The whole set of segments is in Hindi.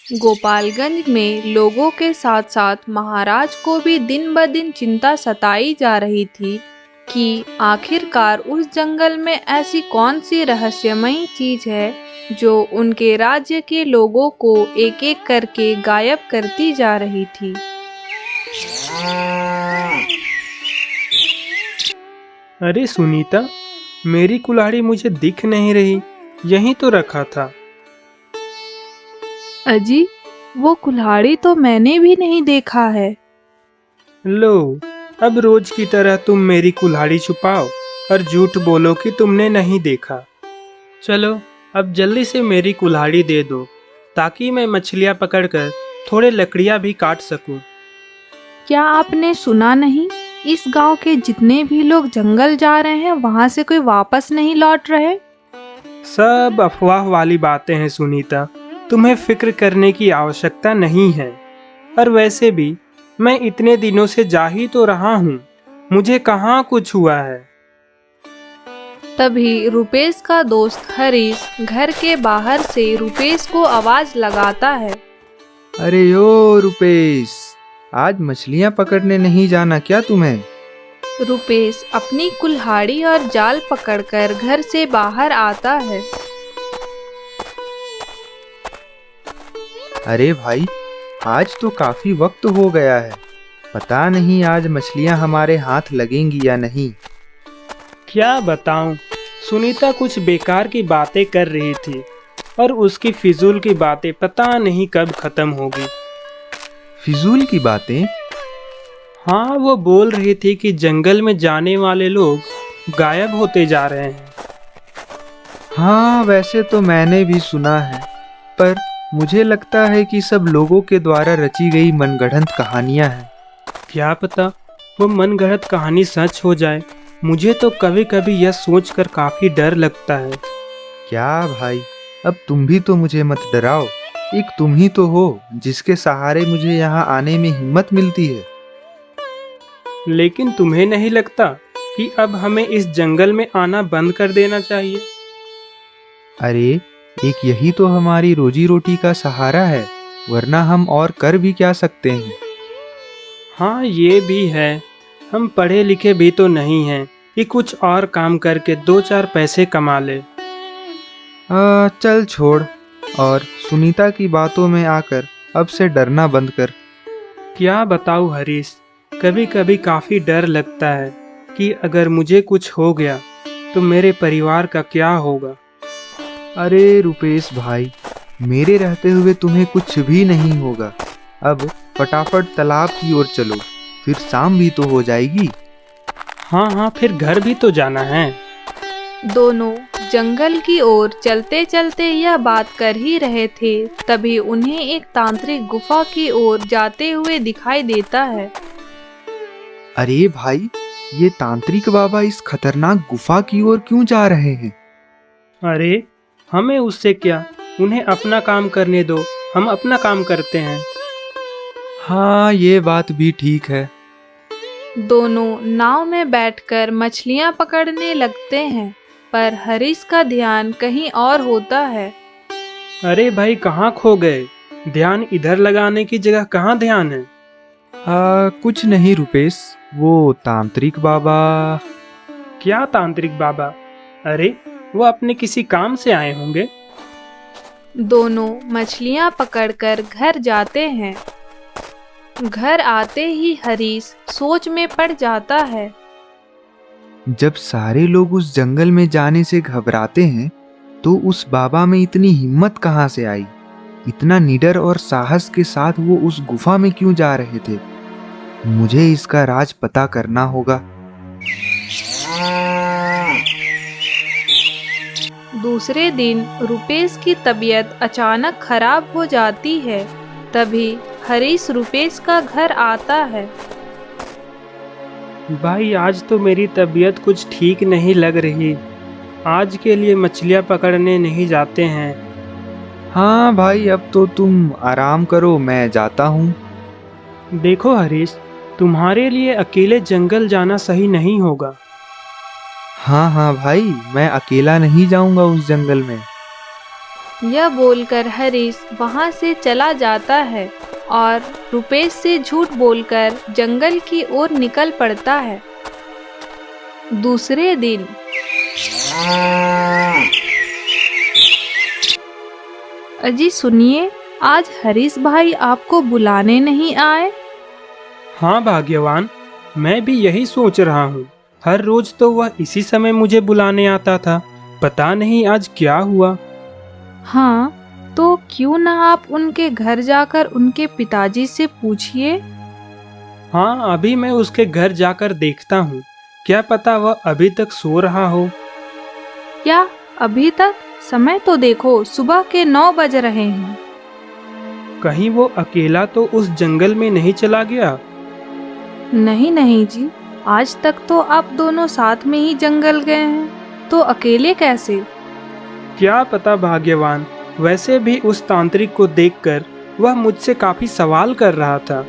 गोपालगंज में लोगों के साथ साथ महाराज को भी दिन ब दिन चिंता सताई जा रही थी कि आखिरकार उस जंगल में ऐसी कौन सी रहस्यमयी चीज है जो उनके राज्य के लोगों को एक एक करके गायब करती जा रही थी। अरे सुनीता, मेरी कुल्हाड़ी मुझे दिख नहीं रही, यहीं तो रखा था। अजी, वो कुल्हाड़ी तो मैंने भी नहीं देखा है। लो, अब रोज की तरह तुम मेरी कुल्हाड़ी छुपाओ और झूठ बोलो कि तुमने नहीं देखा। चलो, अब जल्दी से मेरी कुल्हाड़ी दे दो ताकि मैं मछलियाँ पकड़कर थोड़े लकड़ियाँ भी काट सकूं। क्या आपने सुना नहीं? इस गांव के जितने भी लोग जंगल जा रहे हैं वहां से कोई वापस नहीं लौट रहे। सब अफवाह वाली बातें हैं सुनीता, तुम्हें फिक्र करने की आवश्यकता नहीं है। और वैसे भी मैं इतने दिनों से जा ही तो रहा हूँ, मुझे कहाँ कुछ हुआ है। तभी रुपेश का दोस्त हरीश घर के बाहर से रुपेश को आवाज लगाता है। अरे यो रुपेश, आज मछलियाँ पकड़ने नहीं जाना क्या तुम्हें? रुपेश अपनी कुल्हाड़ी और जाल पकड़कर घर से बाहर आता है। अरे भाई, आज तो काफी वक्त हो गया है, पता नहीं आज मछलियाँ हमारे हाथ लगेंगी या नहीं। क्या बताऊं, सुनीता कुछ बेकार की बातें कर रही थी और उसकी फिजूल की बातें पता नहीं कब खत्म होगी। फिजूल की बातें? हाँ, वो बोल रही थी कि जंगल में जाने वाले लोग गायब होते जा रहे हैं। हाँ, वैसे तो मैंने भी सुना है, पर मुझे लगता है कि सब लोगों के द्वारा रची गई मनगढ़ंत कहानियां हैं। क्या पता वो मनगढ़ंत कहानी सच हो जाए। मुझे तो कभी कभी यह सोचकर काफी डर लगता है। क्या भाई, अब तुम भी तो मुझे मत डराओ। एक तुम ही तो हो जिसके सहारे मुझे यहाँ आने में हिम्मत मिलती है। लेकिन तुम्हें नहीं लगता कि अब हमें इस जंगल में आना बंद कर देना चाहिए? अरे, एक यही तो हमारी रोजी रोटी का सहारा है, वरना हम और कर भी क्या सकते हैं। हाँ, ये भी है। हम पढ़े लिखे भी तो नहीं हैं कि कुछ और काम करके दो चार पैसे कमा ले। चल छोड़, और सुनीता की बातों में आकर अब से डरना बंद कर। क्या बताऊँ हरीश, कभी कभी काफी डर लगता है कि अगर मुझे कुछ हो गया तो मेरे परिवार का क्या होगा। अरे रुपेश भाई, मेरे रहते हुए तुम्हें कुछ भी नहीं होगा। अब फटाफट तालाब की ओर चलो, फिर शाम भी तो हो जाएगी। हाँ, फिर घर भी तो जाना है। दोनों जंगल की ओर चलते चलते यह बात कर ही रहे थे, तभी उन्हें एक तांत्रिक गुफा की ओर जाते हुए दिखाई देता है। अरे भाई, ये तांत्रिक बाबा इस खतरनाक गुफा की ओर क्यों जा रहे हैं? अरे, हमें उससे क्या, उन्हें अपना काम करने दो, हम अपना काम करते हैं। हाँ, ये बात भी ठीक है। दोनों नाव में बैठकर मछलियां पकड़ने लगते हैं, पर हरीश का ध्यान कहीं और होता है। अरे भाई, कहाँ खो गए? ध्यान इधर लगाने की जगह कहाँ ध्यान है? कुछ नहीं रुपेश, वो तांत्रिक बाबा। क्या तांत्रिक बाबा? अरे, वो अपने किसी काम से आए होंगे। दोनों मछलियां पकड़कर घर जाते हैं। घर आते ही हरीश सोच में पड़ जाता है। जब सारे लोग उस जंगल में जाने से घबराते हैं, तो उस बाबा में इतनी हिम्मत कहाँ से आई? इतना निडर और साहस के साथ वो उस गुफा में क्यों जा रहे थे? मुझे इसका राज पता करना होगा। दूसरे दिन रुपेश की तबीयत अचानक खराब हो जाती है। तभी हरीश रुपेश का घर आता है। भाई, आज तो मेरी तबीयत कुछ ठीक नहीं लग रही। आज के लिए मछलियाँ पकड़ने नहीं जाते हैं। हाँ भाई, अब तो तुम आराम करो, मैं जाता हूँ। देखो हरीश, तुम्हारे लिए अकेले जंगल जाना सही नहीं होगा। हाँ भाई, मैं अकेला नहीं जाऊंगा उस जंगल में। यह बोलकर हरीश वहां से चला जाता है और रुपेश से झूठ बोलकर जंगल की ओर निकल पड़ता है। दूसरे दिन अजी सुनिए, आज हरीश भाई आपको बुलाने नहीं आए? हाँ भाग्यवान, मैं भी यही सोच रहा हूँ। हर रोज तो वह इसी समय मुझे बुलाने आता था, पता नहीं आज क्या हुआ। हाँ, तो क्यों ना आप उनके घर जाकर उनके पिताजी से पूछिए। हाँ, अभी मैं उसके घर जाकर देखता हूँ, क्या पता वह अभी तक सो रहा हो। क्या अभी तक? समय तो देखो, सुबह के 9 बज रहे हैं। कहीं वो अकेला तो उस जंगल में नहीं चला गया? नहीं नहीं जी, आज तक तो आप दोनों साथ में ही जंगल गए हैं, तो अकेले कैसे? क्या पता भाग्यवान, वैसे भी उस तांत्रिक को देखकर वह मुझसे काफी सवाल कर रहा था।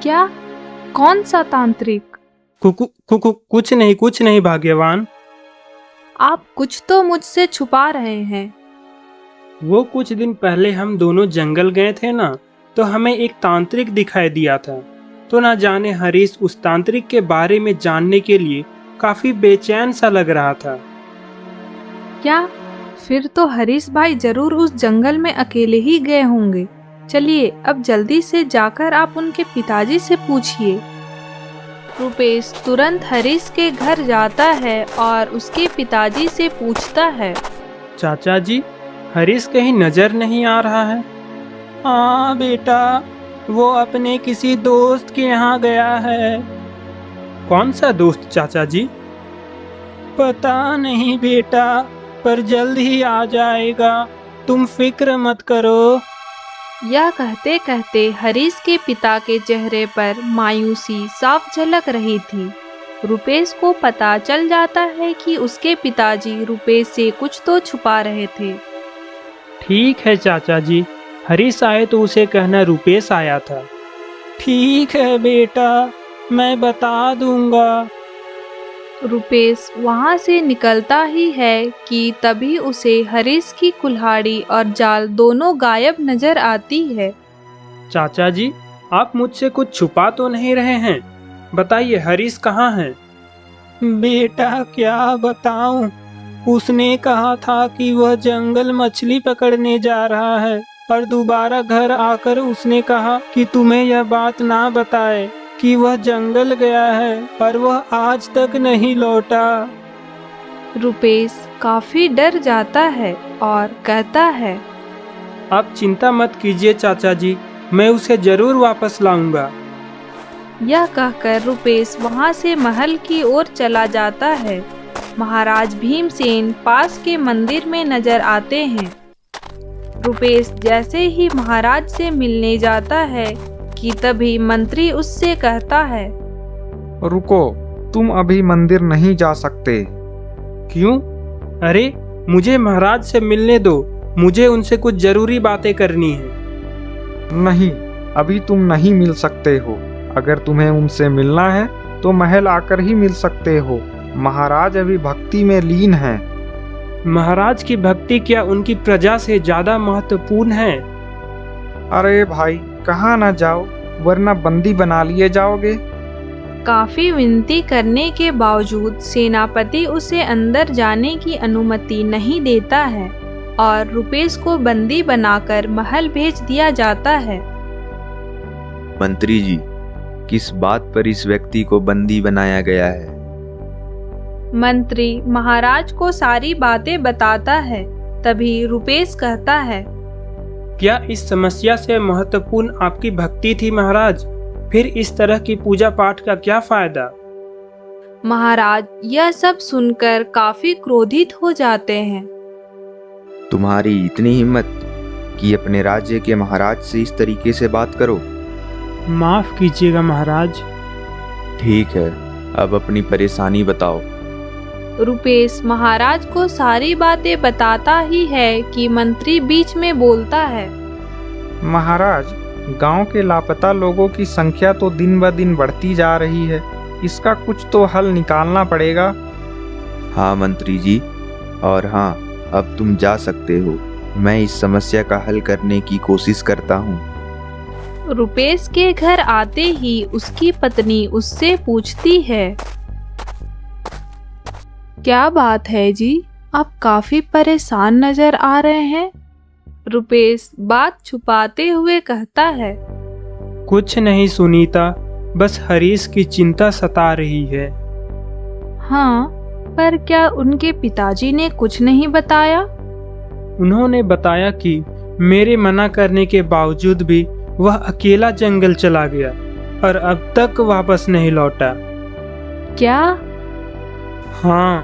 क्या? कौन सा तांत्रिक? कुछ नहीं भाग्यवान। आप कुछ तो मुझसे छुपा रहे हैं। वो कुछ दिन पहले हम दोनों जंगल गए थे ना, तो हमें एक तांत्रिक दिखाई दिया था। तो ना जाने हरीश उस तांत्रिक के बारे में जानने के लिए काफी बेचैन सा लग रहा था। क्या? फिर तो हरीश भाई जरूर उस जंगल में अकेले ही गए होंगे। चलिए अब जल्दी से जाकर आप उनके पिताजी से पूछिए। रुपेश तुरंत हरीश के घर जाता है और उसके पिताजी से पूछता है, चाचा जी, हरीश कहीं नजर नहीं आ रहा है? हाँ बेटा, वो अपने किसी दोस्त के यहाँ गया है। कौन सा दोस्त चाचा जी? पता नहीं बेटा, पर जल्द ही आ जाएगा, तुम फिक्र मत करो। यह कहते कहते हरीश के पिता के चेहरे पर मायूसी साफ झलक रही थी। रुपेश को पता चल जाता है कि उसके पिताजी रुपेश से कुछ तो छुपा रहे थे। ठीक है चाचा जी, हरीश आए तो उसे कहना रुपेश आया था। ठीक है बेटा, मैं बता दूंगा। रुपेश वहां से निकलता ही है कि तभी उसे हरीश की कुल्हाड़ी और जाल दोनों गायब नजर आती है। चाचा जी, आप मुझसे कुछ छुपा तो नहीं रहे हैं? बताइए, हरीश कहाँ है? बेटा क्या बताऊं, उसने कहा था कि वह जंगल मछली पकड़ने जा रहा है, और दोबारा घर आकर उसने कहा कि तुम्हें यह बात ना बताए कि वह जंगल गया है, पर वह आज तक नहीं लौटा। रुपेश काफी डर जाता है और कहता है, आप चिंता मत कीजिए चाचा जी, मैं उसे जरूर वापस लाऊंगा। यह कहकर रुपेश वहां से महल की ओर चला जाता है। महाराज भीमसेन पास के मंदिर में नजर आते हैं। रुपेश जैसे ही महाराज से मिलने जाता है कि तभी मंत्री उससे कहता है, रुको, तुम अभी मंदिर नहीं जा सकते। क्यों? अरे मुझे महाराज से मिलने दो, मुझे उनसे कुछ जरूरी बातें करनी है। नहीं, अभी तुम नहीं मिल सकते हो। अगर तुम्हें उनसे मिलना है तो महल आकर ही मिल सकते हो। महाराज अभी भक्ति में लीन हैं। महाराज की भक्ति क्या उनकी प्रजा से ज्यादा महत्वपूर्ण है? अरे भाई, कहाँ ना जाओ, वरना बंदी बना लिए जाओगे। काफी विनती करने के बावजूद सेनापति उसे अंदर जाने की अनुमति नहीं देता है और रुपेश को बंदी बनाकर महल भेज दिया जाता है। मंत्री जी, किस बात पर इस व्यक्ति को बंदी बनाया गया है? मंत्री महाराज को सारी बातें बताता है। तभी रुपेश कहता है, क्या इस समस्या से महत्वपूर्ण आपकी भक्ति थी महाराज? फिर इस तरह की पूजा पाठ का क्या फायदा? महाराज यह सब सुनकर काफी क्रोधित हो जाते हैं। तुम्हारी इतनी हिम्मत कि अपने राज्य के महाराज से इस तरीके से बात करो? माफ कीजिएगा महाराज। ठीक है, अब अपनी परेशानी बताओ। रुपेश महाराज को सारी बातें बताता ही है कि मंत्री बीच में बोलता है, महाराज, गांव के लापता लोगों की संख्या तो दिन ब दिन बढ़ती जा रही है। इसका कुछ तो हल निकालना पड़ेगा। हाँ मंत्री जी, और हाँ, अब तुम जा सकते हो। मैं इस समस्या का हल करने की कोशिश करता हूँ। रुपेश के घर आते ही उसकी पत्नी उससे पूछती है, क्या बात है जी, आप काफी परेशान नजर आ रहे हैं। रुपेश बात छुपाते हुए कहता है, कुछ नहीं सुनीता, बस हरीश की चिंता सता रही है। हाँ, पर क्या उनके पिताजी ने कुछ नहीं बताया? उन्होंने बताया कि मेरे मना करने के बावजूद भी वह अकेला जंगल चला गया और अब तक वापस नहीं लौटा। क्या? हाँ,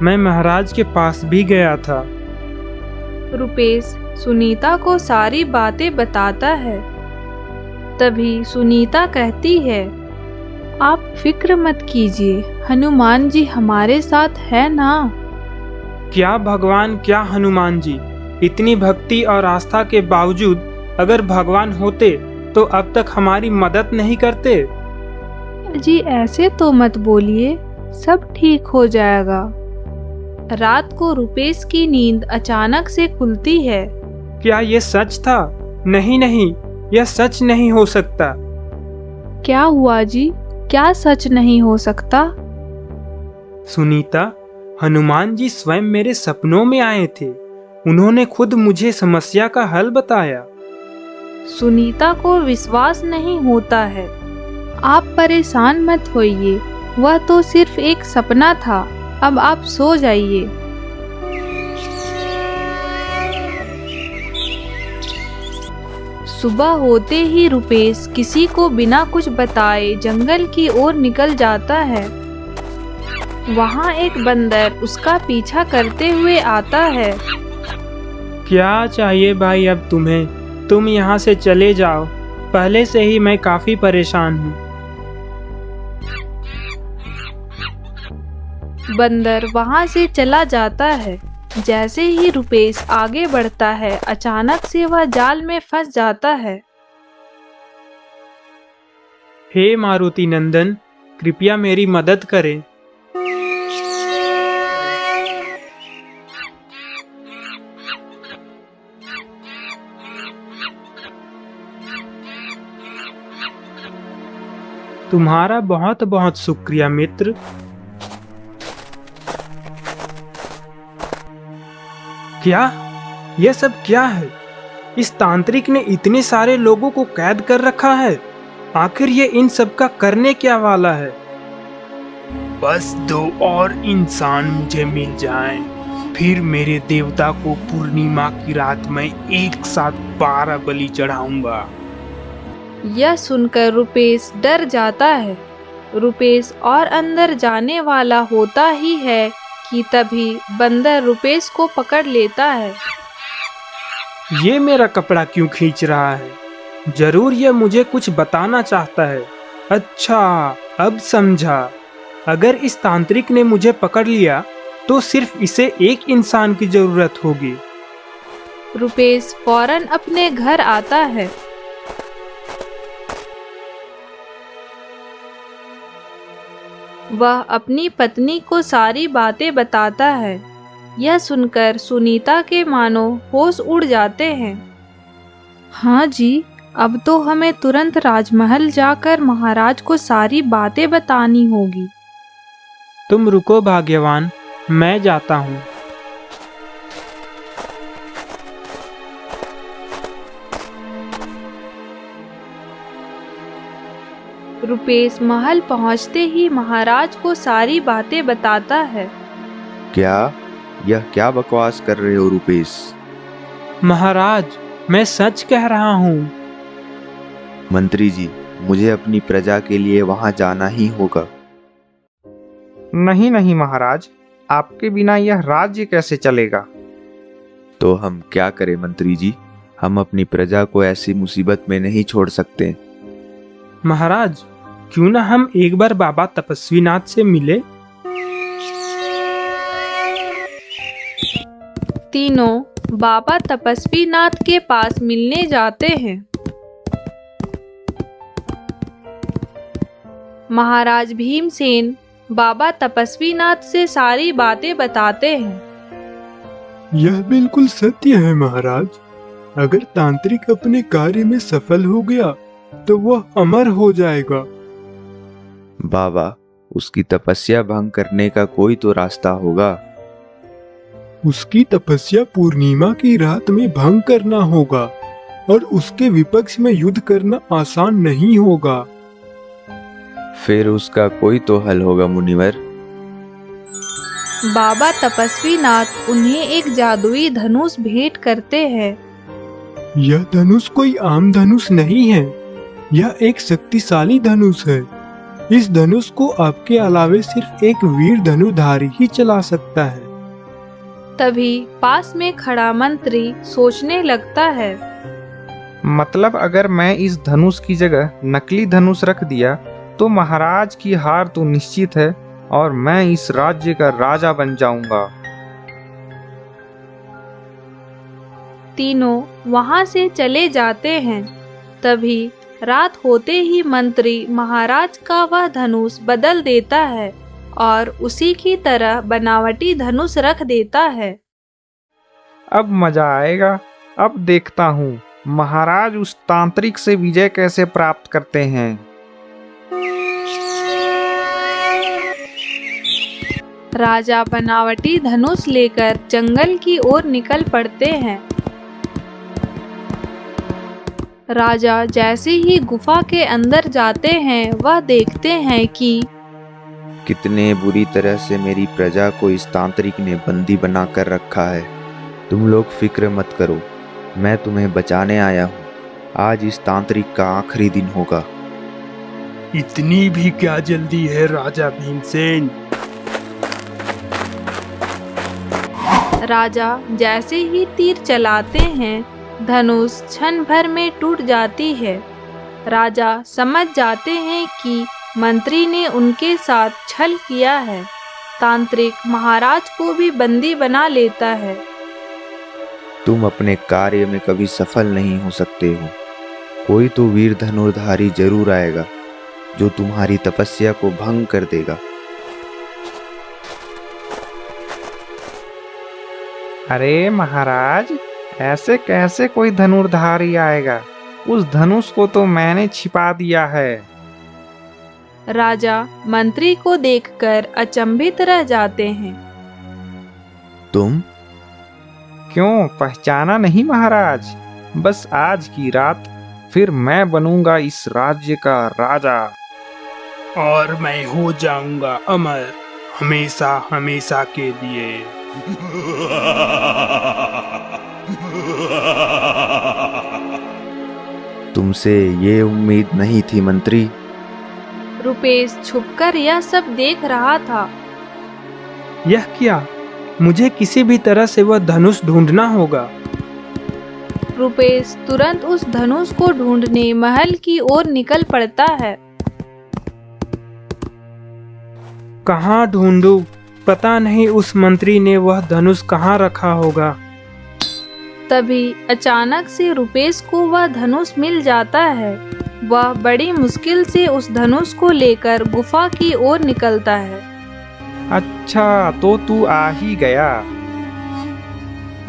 मैं महाराज के पास भी गया था। रुपेश सुनीता को सारी बातें बताता है। तभी सुनीता कहती है, आप फिक्र मत कीजिए, हनुमान जी हमारे साथ है ना। क्या भगवान, क्या हनुमान जी, इतनी भक्ति और आस्था के बावजूद अगर भगवान होते तो अब तक हमारी मदद नहीं करते। जी ऐसे तो मत बोलिए, सब ठीक हो जाएगा। रात को रुपेश की नींद अचानक से खुलती है। क्या ये सच था? नहीं नहीं, यह सच नहीं हो सकता। क्या हुआ जी, क्या सच नहीं हो सकता? सुनीता, हनुमान जी स्वयं मेरे सपनों में आए थे। उन्होंने खुद मुझे समस्या का हल बताया। सुनीता को विश्वास नहीं होता है। आप परेशान मत होइए, वह तो सिर्फ एक सपना था। अब आप सो जाइए। सुबह होते ही रुपेश किसी को बिना कुछ बताए जंगल की ओर निकल जाता है। वहाँ एक बंदर उसका पीछा करते हुए आता है। क्या चाहिए भाई अब तुम्हें? तुम यहाँ से चले जाओ, पहले से ही मैं काफी परेशान हूँ। बंदर वहाँ से चला जाता है। जैसे ही रुपेश आगे बढ़ता है, अचानक से वह जाल में फंस जाता है। हे मारुति नंदन, कृपया मेरी मदद करें। तुम्हारा बहुत बहुत शुक्रिया मित्र। क्या? यह सब क्या है? इस तांत्रिक ने इतने सारे लोगों को कैद कर रखा है। आखिर ये इन सब का करने क्या वाला है? बस 2 और इंसान मुझे मिल जाएं, फिर मेरे देवता को पूर्णिमा की रात में एक साथ 12 बलि चढ़ाऊंगा। यह सुनकर रुपेश डर जाता है। रुपेश और अंदर जाने वाला होता ही है कि तभी बंदर रुपेश को पकड़ लेता है। ये मेरा कपड़ा क्यों खींच रहा है? जरूर यह मुझे कुछ बताना चाहता है। अच्छा, अब समझा। अगर इस तांत्रिक ने मुझे पकड़ लिया तो सिर्फ इसे एक इंसान की जरूरत होगी। रुपेश फौरन अपने घर आता है। वह अपनी पत्नी को सारी बातें बताता है। यह सुनकर सुनीता के मानो होश उड़ जाते हैं। हाँ जी, अब तो हमें तुरंत राजमहल जाकर महाराज को सारी बातें बतानी होगी। तुम रुको भाग्यवान, मैं जाता हूँ। रुपेश महल पहुँचते ही महाराज को सारी बातें बताता है। क्या? यह क्या बकवास कर रहे हो रुपेश? महाराज, मैं सच कह रहा हूँ। मंत्री जी, मुझे अपनी प्रजा के लिए वहां जाना ही होगा। नहीं नहीं महाराज, आपके बिना यह राज्य कैसे चलेगा? तो हम क्या करें मंत्री जी? हम अपनी प्रजा को ऐसी मुसीबत में नहीं छोड़ सकते। महाराज, क्यों ना हम एक बार बाबा तपस्वीनाथ से मिले? तीनों बाबा तपस्वीनाथ के पास मिलने जाते हैं। महाराज भीमसेन बाबा तपस्वीनाथ से सारी बातें बताते हैं। यह बिल्कुल सत्य है महाराज। अगर तांत्रिक अपने कार्य में सफल हो गया तो वह अमर हो जाएगा। बाबा, उसकी तपस्या भंग करने का कोई तो रास्ता होगा। उसकी तपस्या पूर्णिमा की रात में भंग करना होगा और उसके विपक्ष में युद्ध करना आसान नहीं होगा। फिर उसका कोई तो हल होगा मुनिवर। बाबा तपस्वी नाथ उन्हें एक जादुई धनुष भेंट करते हैं। यह धनुष कोई आम धनुष नहीं है, यह एक शक्तिशाली धनुष है। इस धनुष को आपके अलावे सिर्फ एक वीर धनुधारी ही चला सकता है। तभी पास में खड़ा मंत्री सोचने लगता है। मतलब अगर मैं इस धनुष की जगह नकली धनुष रख दिया तो महाराज की हार तो निश्चित है और मैं इस राज्य का राजा बन जाऊंगा। तीनों वहां से चले जाते हैं। तभी रात होते ही मंत्री महाराज का वह धनुष बदल देता है और उसी की तरह बनावटी धनुष रख देता है। अब मजा आएगा। अब देखता हूँ महाराज उस तांत्रिक से विजय कैसे प्राप्त करते हैं। राजा बनावटी धनुष लेकर जंगल की ओर निकल पड़ते हैं। राजा जैसे ही गुफा के अंदर जाते हैं वह देखते हैं कि कितने बुरी तरह से मेरी प्रजा को इस तांत्रिक ने बंदी बना कर रखा है। तुम लोग फिक्र मत करो, मैं तुम्हें बचाने आया हूँ। आज इस तांत्रिक का आखिरी दिन होगा। इतनी भी क्या जल्दी है राजा भीमसेन? राजा जैसे ही तीर चलाते हैं धनुष क्षण भर में टूट जाती है। राजा समझ जाते हैं कि मंत्री ने उनके साथ छल किया है। तांत्रिक महाराज को भी बंदी बना लेता है। तुम अपने कार्य में कभी सफल नहीं हो सकते हो। कोई तो वीर धनुर्धारी जरूर आएगा जो तुम्हारी तपस्या को भंग कर देगा। अरे महाराज, ऐसे कैसे कोई धनुर्धारी आएगा? उस धनुष को तो मैंने छिपा दिया है। राजा मंत्री को देखकर अचंभित रह जाते हैं। तुम? क्यों, पहचाना नहीं महाराज? बस आज की रात फिर मैं बनूंगा इस राज्य का राजा। और मैं हो जाऊंगा अमर, हमेशा हमेशा के लिए। तुमसे ये उम्मीद नहीं थी मंत्री। रुपेश छुपकर यह सब देख रहा था। यह क्या? मुझे किसी भी तरह से वह धनुष ढूंढना होगा। रुपेश तुरंत उस धनुष को ढूंढने महल की ओर निकल पड़ता है। कहाँ ढूंढूं? पता नहीं उस मंत्री ने वह धनुष कहाँ रखा होगा। तभी अचानक से रुपेश को वह धनुष मिल जाता है। वह बड़ी मुश्किल से उस धनुष को लेकर गुफा की ओर निकलता है। अच्छा, तो तू आ ही गया।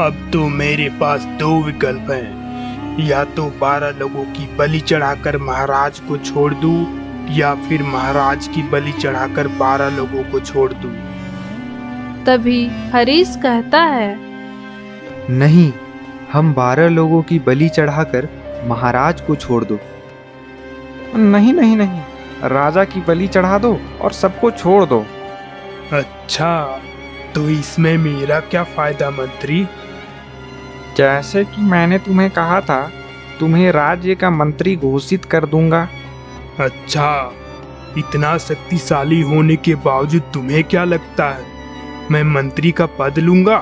अब तो मेरे पास दो विकल्प हैं। या तो 12 लोगों की बलि चढ़ाकर महाराज को छोड़ दूं, या फिर महाराज की बलि चढ़ाकर 12 लोगों को छोड़ दूं। तभी हरीश कहता है, नहीं, हम 12 लोगों की बलि चढ़ाकर महाराज को छोड़ दो। नहीं नहीं नहीं, राजा की बलि चढ़ा दो और सबको छोड़ दो। अच्छा, तो इसमें मेरा क्या फायदा मंत्री? जैसे कि मैंने तुम्हें कहा था, तुम्हें राज्य का मंत्री घोषित कर दूंगा। अच्छा, इतना शक्तिशाली होने के बावजूद तुम्हें क्या लगता है मैं मंत्री का पद लूंगा?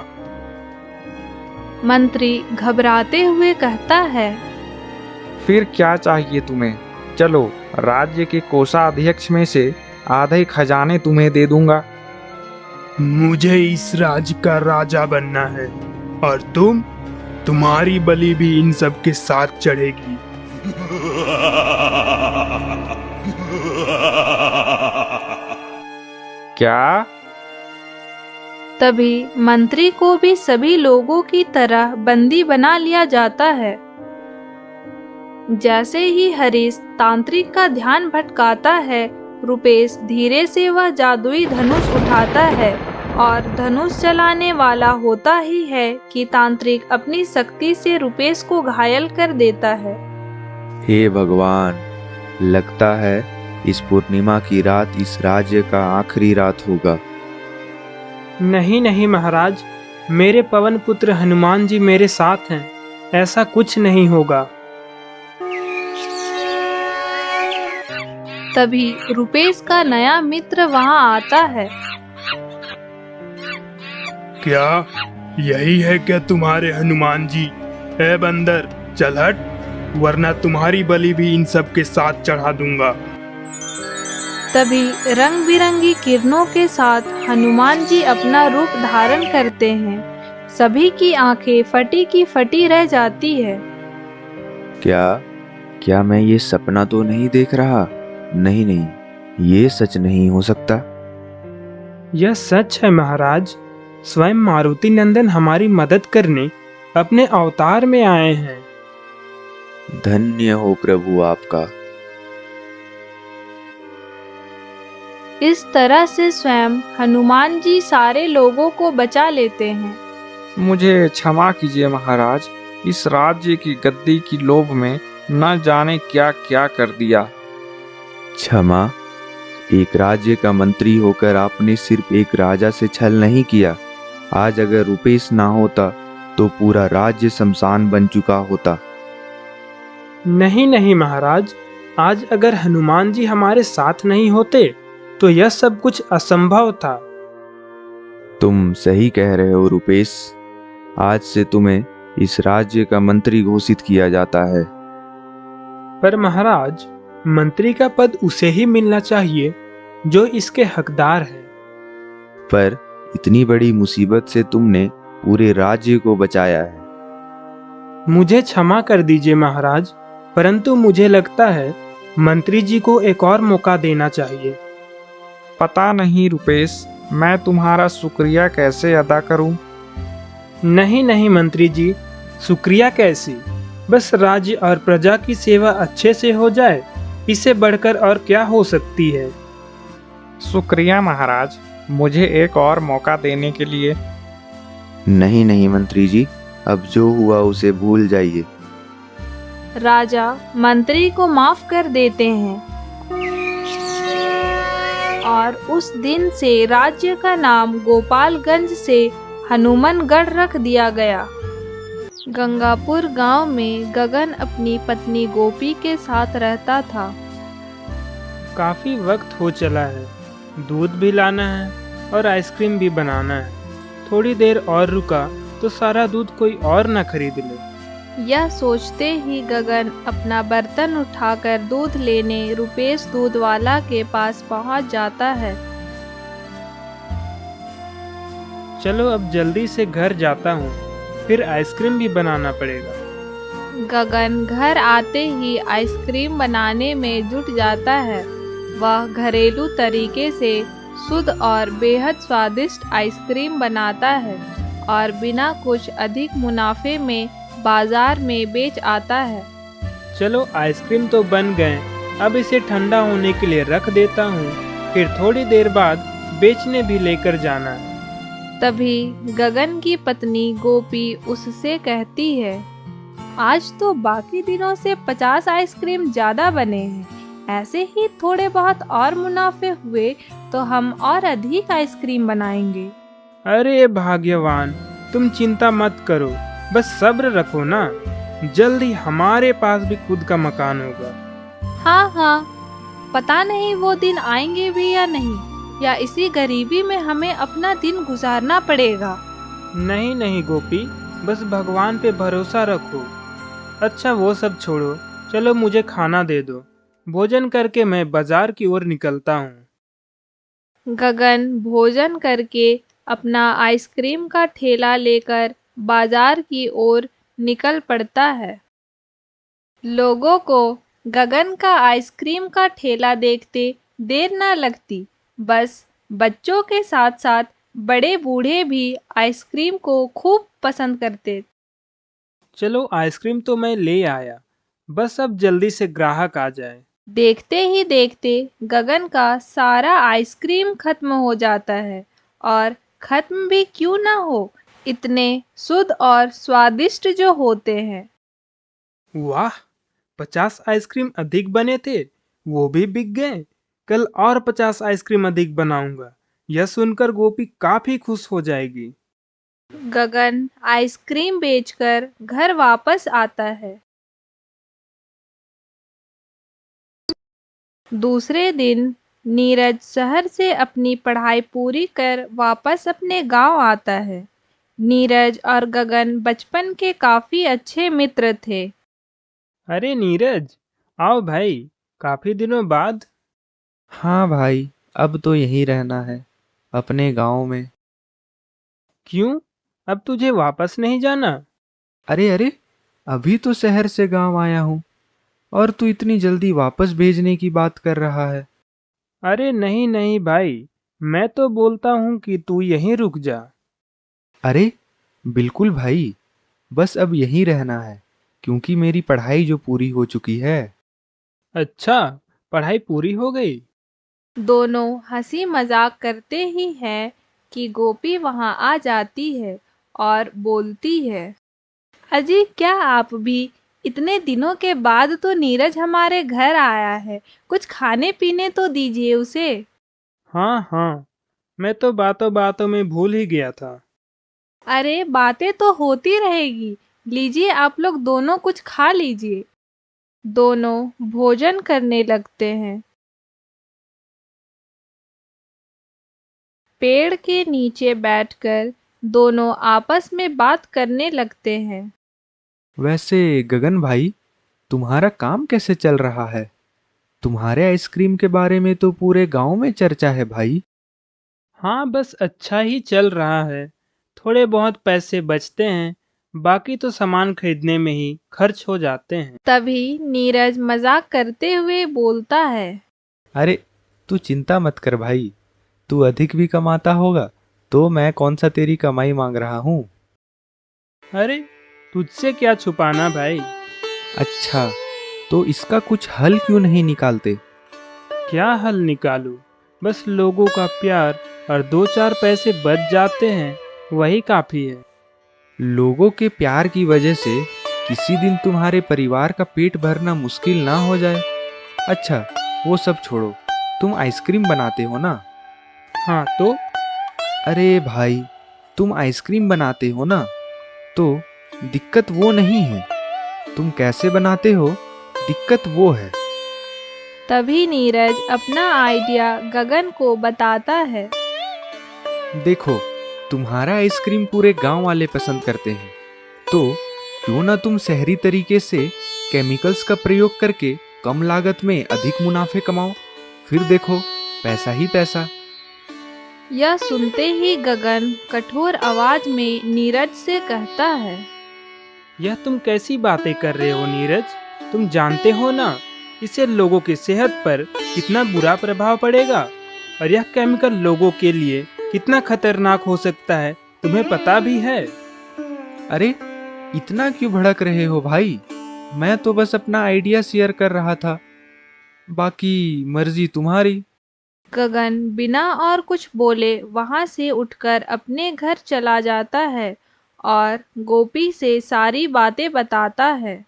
मंत्री घबराते हुए कहता है, फिर क्या चाहिए तुम्हें? चलो, राज्य के कोषाध्यक्ष में से आधे खजाने तुम्हें दे दूंगा। मुझे इस राज्य का राजा बनना है और तुम्हारी बलि भी इन सब के साथ चढ़ेगी। क्या? तभी मंत्री को भी सभी लोगों की तरह बंदी बना लिया जाता है। जैसे ही हरीश तांत्रिक का ध्यान भटकाता है, रुपेश धीरे से वह जादुई धनुष उठाता है और धनुष चलाने वाला होता ही है कि तांत्रिक अपनी शक्ति से रुपेश को घायल कर देता है। हे भगवान, लगता है इस पूर्णिमा की रात इस राज्य का आखिरी रात होगा। नहीं नहीं महाराज, मेरे पवन पुत्र हनुमान जी मेरे साथ हैं, ऐसा कुछ नहीं होगा। तभी रुपेश का नया मित्र वहां आता है। क्या यही है क्या तुम्हारे हनुमान जी? है बंदर, चल हट, वरना तुम्हारी बलि भी इन सब के साथ चढ़ा दूंगा। तभी रंग बिरंगी किरणों के साथ हनुमान जी अपना रूप धारण करते हैं। सभी की आंखें फटी की फटी रह जाती है। क्या मैं ये सपना तो नहीं देख रहा? नहीं नहीं, ये सच नहीं हो सकता। यह सच है महाराज, स्वयं मारुति नंदन हमारी मदद करने अपने अवतार में आए हैं। धन्य हो प्रभु आपका। इस तरह से स्वयं हनुमान जी सारे लोगों को बचा लेते हैं। मुझे क्षमा कीजिए महाराज, इस राज्य की गद्दी की लोभ में न जाने क्या क्या कर दिया। क्षमा? एक राज्य का मंत्री होकर आपने सिर्फ एक राजा से छल नहीं किया। आज अगर रुपेश ना होता तो पूरा राज्य शमशान बन चुका होता। नहीं नहीं महाराज, आज अगर हनुमान जी हमारे साथ नहीं होते तो यह सब कुछ असंभव था। तुम सही कह रहे हो रुपेश, आज से तुम्हें इस राज्य का मंत्री घोषित किया जाता है। पर महाराज, मंत्री का पद उसे ही मिलना चाहिए जो इसके हकदार है। पर इतनी बड़ी मुसीबत से तुमने पूरे राज्य को बचाया है। मुझे क्षमा कर दीजिए महाराज, परंतु मुझे लगता है मंत्री जी को एक और मौका देना चाहिए। पता नहीं रुपेश, मैं तुम्हारा शुक्रिया कैसे अदा करूं? नहीं नहीं मंत्री जी, शुक्रिया कैसी, बस राज्य और प्रजा की सेवा अच्छे से हो जाए, इससे बढ़कर और क्या हो सकती है। शुक्रिया महाराज, मुझे एक और मौका देने के लिए। नहीं नहीं मंत्री जी, अब जो हुआ उसे भूल जाइए। राजा मंत्री को माफ कर देते हैं और उस दिन से राज्य का नाम गोपालगंज से हनुमानगढ़ रख दिया गया। गंगापुर गांव में गगन अपनी पत्नी गोपी के साथ रहता था। काफी वक्त हो चला है, दूध भी लाना है और आइसक्रीम भी बनाना है। थोड़ी देर और रुका तो सारा दूध कोई और न खरीद ले। यह सोचते ही गगन अपना बर्तन उठाकर दूध लेने रुपेश दूध वाला के पास पहुंच जाता है। चलो अब जल्दी से घर जाता हूँ, फिर आइसक्रीम भी बनाना पड़ेगा। गगन घर आते ही आइसक्रीम बनाने में जुट जाता है। वह घरेलू तरीके से शुद्ध और बेहद स्वादिष्ट आइसक्रीम बनाता है और बिना कुछ अधिक मुनाफे में बाजार में बेच आता है। चलो आइसक्रीम तो बन गए, अब इसे ठंडा होने के लिए रख देता हूँ, फिर थोड़ी देर बाद बेचने भी लेकर जाना है। तभी गगन की पत्नी गोपी उससे कहती है, आज तो बाकी दिनों से 50 आइसक्रीम ज्यादा बने हैं। ऐसे ही थोड़े बहुत और मुनाफे हुए तो हम और अधिक आइसक्रीम बनाएंगे। अरे भाग्यवान, तुम चिंता मत करो, बस सब्र रखो ना, जल्द ही हमारे पास भी खुद का मकान होगा। हाँ हाँ, पता नहीं वो दिन आएंगे भी या नहीं, या इसी गरीबी में हमें अपना दिन गुजारना पड़ेगा। नहीं नहीं गोपी, बस भगवान पे भरोसा रखो। अच्छा वो सब छोड़ो, चलो मुझे खाना दे दो, भोजन करके मैं बाजार की ओर निकलता हूँ। गगन भोजन करके अपना आइसक्रीम का ठेला लेकर बाजार की ओर निकल पड़ता है। लोगों को गगन का आइसक्रीम का ठेला देखते देर न लगती, बस बच्चों के साथ साथ बड़े बूढ़े भी आइसक्रीम को खूब पसंद करते। चलो आइसक्रीम तो मैं ले आया, बस अब जल्दी से ग्राहक आ जाए। देखते ही देखते गगन का सारा आइसक्रीम खत्म हो जाता है, और खत्म भी क्यों ना हो, इतने शुद्ध और स्वादिष्ट जो होते हैं। वाह, 50 आइसक्रीम अधिक बने थे, वो भी बिक गए। कल और 50 आइसक्रीम अधिक बनाऊंगा। यह सुनकर गोपी काफी खुश हो जाएगी। गगन आइसक्रीम बेचकर घर वापस आता है। दूसरे दिन नीरज शहर से अपनी पढ़ाई पूरी कर वापस अपने गांव आता है। नीरज और गगन बचपन के काफी अच्छे मित्र थे। अरे नीरज, आओ भाई, काफी दिनों बाद। हाँ भाई, अब तो यहीं रहना है, अपने गांव में। क्यों, अब तुझे वापस नहीं जाना? अरे अरे, अभी तो शहर से गांव आया हूँ और तू इतनी जल्दी वापस भेजने की बात कर रहा है। अरे नहीं नहीं भाई, मैं तो बोलता हूँ कि तू यहीं रुक जा। अरे बिल्कुल भाई, बस अब यहीं रहना है, क्योंकि मेरी पढ़ाई जो पूरी हो चुकी है। अच्छा, पढ़ाई पूरी हो गई? दोनों हंसी मजाक करते ही हैं कि गोपी वहां आ जाती है और बोलती है, अजी क्या आप भी, इतने दिनों के बाद तो नीरज हमारे घर आया है, कुछ खाने पीने तो दीजिए उसे। हाँ हाँ, मैं तो बातों बातों में भूल ही गया था। अरे बातें तो होती रहेगी, लीजिए आप लोग दोनों कुछ खा लीजिए। दोनों भोजन करने लगते हैं। पेड़ के नीचे बैठकर दोनों आपस में बात करने लगते हैं। वैसे गगन भाई, तुम्हारा काम कैसे चल रहा है? तुम्हारे आइसक्रीम के बारे में तो पूरे गांव में चर्चा है भाई। हाँ, बस अच्छा ही चल रहा है। थोड़े बहुत पैसे बचते हैं, बाकी तो सामान खरीदने में ही खर्च हो जाते हैं। तभी नीरज मजाक करते हुए बोलता है, अरे तू चिंता मत कर भाई, तू अधिक भी कमाता होगा तो मैं कौन सा तेरी कमाई मांग रहा हूँ। अरे, तुझसे क्या छुपाना भाई। अच्छा, तो इसका कुछ हल क्यों नहीं निकालते? क्या हल निकालूं? बस लोगों का प्यार और 2-4 पैसे बच जाते हैं, वही काफी है। लोगों के प्यार की वजह से किसी दिन तुम्हारे परिवार का पेट भरना मुश्किल ना हो जाए। अच्छा, वो सब छोड़ो, तुम आइसक्रीम बनाते हो ना? हाँ तो? अरे भाई, तुम आइसक्रीम बनाते हो ना, तो दिक्कत वो नहीं है, तुम कैसे बनाते हो, दिक्कत वो है। तभी नीरज अपना आइडिया गगन को बताता है। देखो, तुम्हारा आइसक्रीम पूरे गांव वाले पसंद करते हैं, तो क्यों ना तुम शहरी तरीके से केमिकल्स का प्रयोग करके कम लागत में अधिक मुनाफे कमाओ, फिर देखो पैसा ही पैसा। यह सुनते ही गगन कठोर आवाज में नीरज से कहता है, यह तुम कैसी बातें कर रहे हो नीरज? तुम जानते हो ना, इससे लोगों की सेहत पर कितना बुरा प्रभाव पड़ेगा, और यह केमिकल लोगों के लिए कितना खतरनाक हो सकता है, तुम्हें पता भी है? अरे इतना क्यों भड़क रहे हो भाई, मैं तो बस अपना आइडिया शेयर कर रहा था, बाकी मर्जी तुम्हारी। गगन बिना और कुछ बोले वहां से उठकर अपने घर चला जाता है और गोपी से सारी बातें बताता है।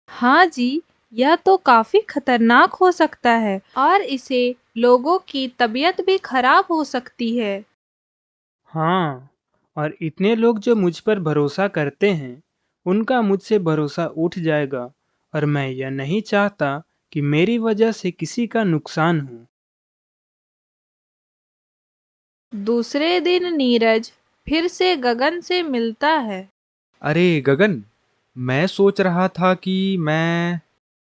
हाँ जी, यह तो काफी खतरनाक हो सकता है और इसे लोगों की तबीयत भी खराब हो सकती है। हाँ, और इतने लोग जो मुझ पर भरोसा करते हैं, उनका मुझसे भरोसा उठ जाएगा, और मैं यह नहीं चाहता कि मेरी वजह से किसी का नुकसान हो। दूसरे दिन नीरज फिर से गगन से मिलता है। अरे गगन, मैं सोच रहा था कि मैं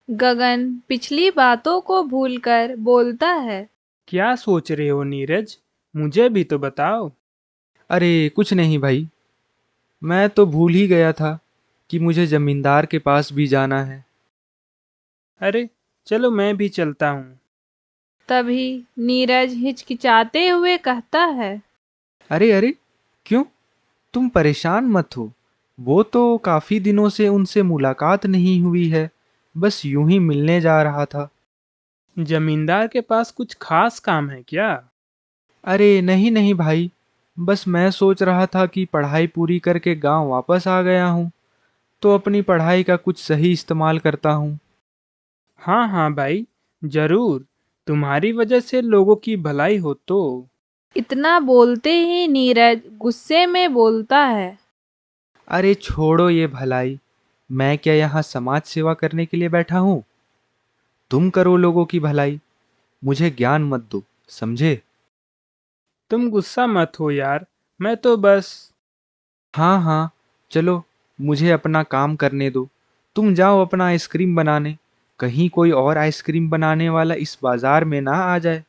गगन पिछली बातों को भूलकर बोलता है, क्या सोच रहे हो नीरज? मुझे भी तो बताओ। अरे कुछ नहीं भाई, मैं तो भूल ही गया था कि मुझे जमींदार के पास भी जाना है। अरे चलो, मैं भी चलता हूँ। तभी नीरज हिचकिचाते हुए कहता है, अरे अरे, क्यों? तुम परेशान मत हो। वो तो काफी दिनों से उनसे मुलाकात नहीं हुई है, बस यूं ही मिलने जा रहा था। जमींदार के पास कुछ खास काम है क्या? अरे नहीं नहीं भाई, बस मैं सोच रहा था कि पढ़ाई पूरी करके गांव वापस आ गया हूँ, तो अपनी पढ़ाई का कुछ सही इस्तेमाल करता हूँ। हाँ हाँ भाई, जरूर। तुम्हारी वजह से लोगों की भलाई हो तो। इतना बोलते ही नीरज गुस्से में बोलता है, अरे छोड़ो ये भलाई, मैं क्या यहाँ समाज सेवा करने के लिए बैठा हूँ? तुम करो लोगों की भलाई, मुझे ज्ञान मत दो, समझे? तुम गुस्सा मत हो यार, मैं तो बस। हाँ हाँ, चलो मुझे अपना काम करने दो। तुम जाओ अपना आइसक्रीम बनाने, कहीं कोई और आइसक्रीम बनाने वाला इस बाजार में ना आ जाए।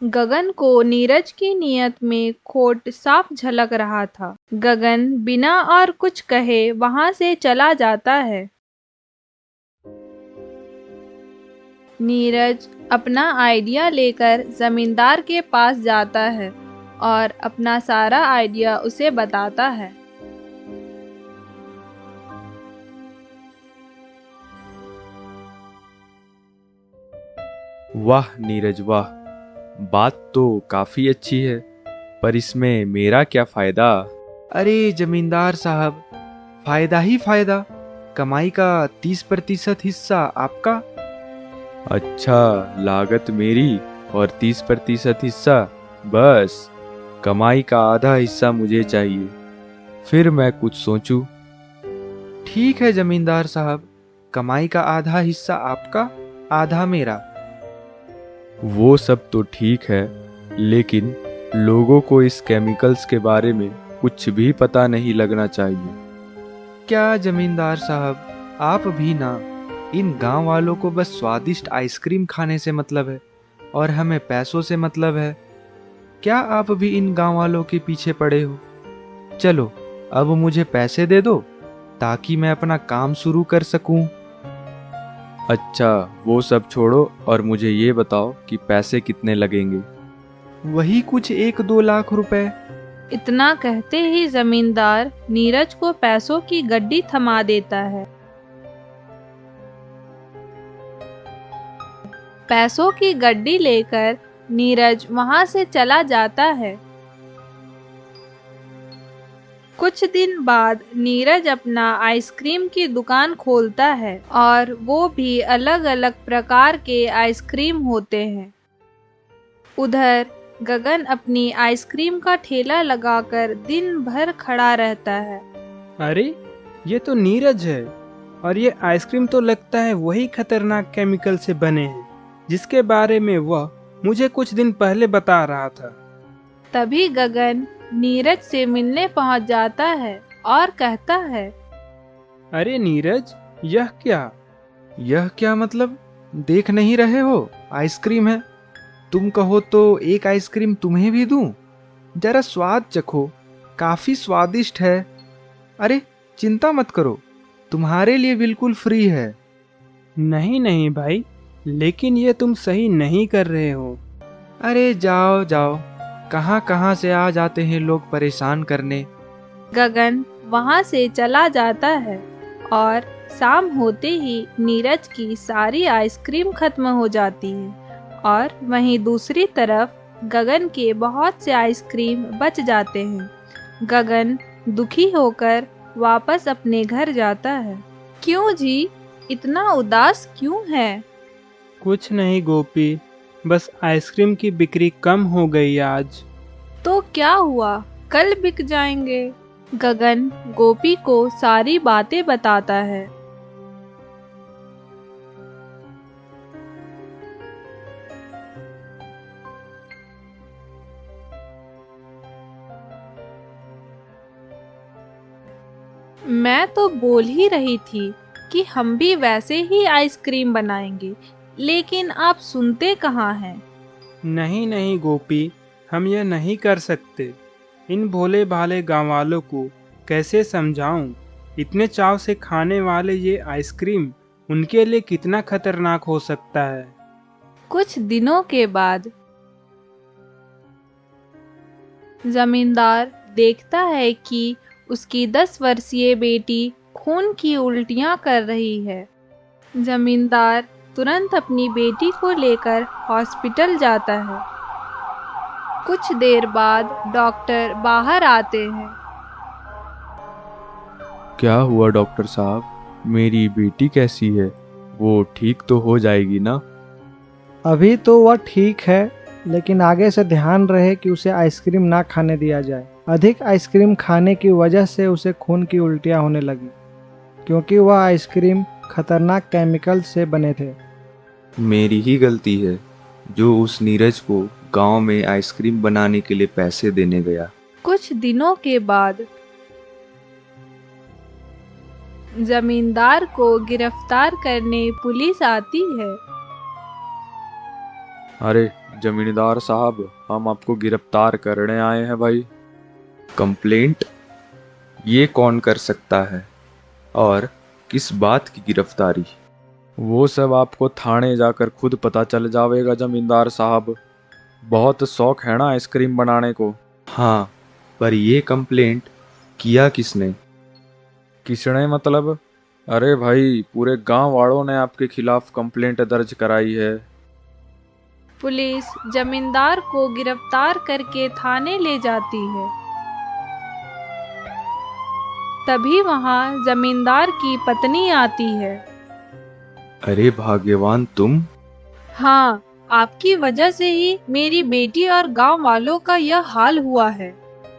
गगन को नीरज की नीयत में खोट साफ झलक रहा था। गगन बिना और कुछ कहे वहां से चला जाता है। नीरज अपना आइडिया लेकर जमींदार के पास जाता है और अपना सारा आइडिया उसे बताता है। वाह नीरज वाह, बात तो काफी अच्छी है, पर इसमें मेरा क्या फायदा? अरे जमींदार साहब, फायदा ही फायदा। कमाई का 30% हिस्सा आपका। अच्छा, लागत मेरी और 30% हिस्सा, बस कमाई का आधा हिस्सा मुझे चाहिए, फिर मैं कुछ सोचूं। ठीक है जमींदार साहब, कमाई का आधा हिस्सा आपका, आधा मेरा। वो सब तो ठीक है, लेकिन लोगों को इस केमिकल्स के बारे में कुछ भी पता नहीं लगना चाहिए। क्या जमींदार साहब, आप भी ना? इन गांव वालों को बस स्वादिष्ट आइसक्रीम खाने से मतलब है और हमें पैसों से मतलब है। क्या आप भी इन गांव वालों के पीछे पड़े हो? चलो अब मुझे पैसे दे दो ताकि मैं अपना काम शुरू कर सकूं। अच्छा, वो सब छोड़ो और मुझे ये बताओ कि पैसे कितने लगेंगे। वही कुछ 1-2 लाख रुपए। इतना कहते ही जमींदार नीरज को पैसों की गड्डी थमा देता है। पैसों की गड्डी लेकर नीरज वहां से चला जाता है। कुछ दिन बाद नीरज अपना आइसक्रीम की दुकान खोलता है और वो भी अलग-अलग प्रकार के आइसक्रीम होते हैं। उधर गगन अपनी आइसक्रीम का ठेला लगाकर दिन भर खड़ा रहता है। अरे, ये तो नीरज है, और ये आइसक्रीम तो लगता है वही खतरनाक केमिकल से बने हैं जिसके बारे में वह मुझे कुछ दिन पहले बता रहा था। तभी गगन नीरज से मिलने पहुंच जाता है और कहता है, अरे नीरज, यह क्या? यह क्या मतलब? देख नहीं रहे हो, आइसक्रीम है। तुम कहो तो एक आइसक्रीम तुम्हें भी दूं? जरा स्वाद चखो, काफी स्वादिष्ट है। अरे चिंता मत करो, तुम्हारे लिए बिल्कुल फ्री है। नहीं नहीं भाई, लेकिन ये तुम सही नहीं कर रहे हो। अरे जाओ जाओ, कहाँ कहाँ से आ जाते हैं लोग परेशान करने। गगन वहां से चला जाता है और शाम होते ही नीरज की सारी आइसक्रीम खत्म हो जाती है और वहीं दूसरी तरफ गगन के बहुत से आइसक्रीम बच जाते हैं। गगन दुखी होकर वापस अपने घर जाता है। क्यों जी, इतना उदास क्यों है? कुछ नहीं गोपी, बस आइसक्रीम की बिक्री कम हो गई आज। तो क्या हुआ, कल बिक जाएंगे। गगन गोपी को सारी बातें बताता है। मैं तो बोल ही रही थी कि हम भी वैसे ही आइसक्रीम बनाएंगे, लेकिन आप सुनते कहाँ हैं? नहीं नहीं गोपी, हम यह नहीं कर सकते। इन भोले भाले गाँव वालों को कैसे समझाऊं? इतने चाव से खाने वाले ये आइसक्रीम उनके लिए कितना खतरनाक हो सकता है। कुछ दिनों के बाद जमींदार देखता है कि उसकी 10 वर्षीय बेटी खून की उल्टियां कर रही है। जमींदार तुरंत अपनी बेटी को लेकर हॉस्पिटल जाता है। कुछ देर बाद डॉक्टर बाहर आते हैं। क्या हुआ डॉक्टर साहब, मेरी बेटी कैसी है? वो ठीक तो हो जाएगी ना? अभी तो वह ठीक है, लेकिन आगे से ध्यान रहे कि उसे आइसक्रीम ना खाने दिया जाए। अधिक आइसक्रीम खाने की वजह से उसे खून की उल्टियां होने लगी, क्योंकि वह आइसक्रीम खतरनाक केमिकल से बने थे। मेरी ही गलती है जो उस नीरज को गांव में आइसक्रीम बनाने के लिए पैसे देने गया। कुछ दिनों के बाद जमींदार को गिरफ्तार करने पुलिस आती है। अरे जमींदार साहब, हम आपको गिरफ्तार करने आए हैं भाई। कंप्लेंट? ये कौन कर सकता है और किस बात की गिरफ्तारी? वो सब आपको थाने जाकर खुद पता चल जाएगा जमींदार साहब। बहुत शौक है ना आइसक्रीम बनाने को। हाँ, पर ये कंप्लेंट किया किसने? किसने मतलब? अरे भाई, पूरे गांव वालों ने आपके खिलाफ कंप्लेंट दर्ज कराई है। पुलिस जमींदार को गिरफ्तार करके थाने ले जाती है। तभी वहां जमींदार की पत्नी आती है। अरे भाग्यवान तुम! हाँ, आपकी वजह से ही मेरी बेटी और गांव वालों का यह हाल हुआ है।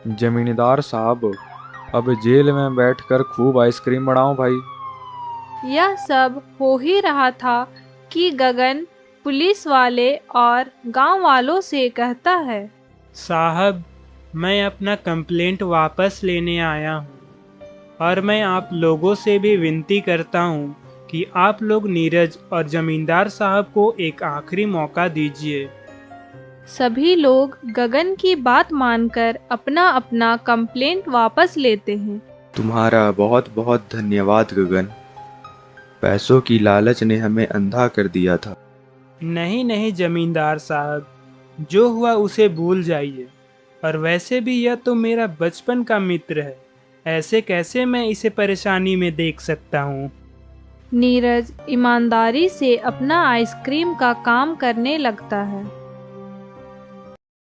जमींदार साहब, अब जेल में बैठकर खूब आइसक्रीम बनाओ भाई। यह सब हो ही रहा था कि गगन पुलिस वाले और गांव वालों से कहता है, साहब, मैं अपना कंप्लेंट वापस लेने आया हूँ और मैं आप लोगों से भी विनती करता हूँ कि आप लोग नीरज और जमींदार साहब को एक आखिरी मौका दीजिए। सभी लोग गगन की बात मानकर अपना अपना कंप्लेंट वापस लेते हैं। तुम्हारा बहुत बहुत धन्यवाद गगन। पैसों की लालच ने हमें अंधा कर दिया था। नहीं नहीं जमींदार साहब, जो हुआ उसे भूल जाइए। और वैसे भी यह तो मेरा बचपन का मित्र है, ऐसे कैसे मैं इसे परेशानी में देख सकता हूँ। नीरज ईमानदारी से अपना आइसक्रीम का काम करने लगता है।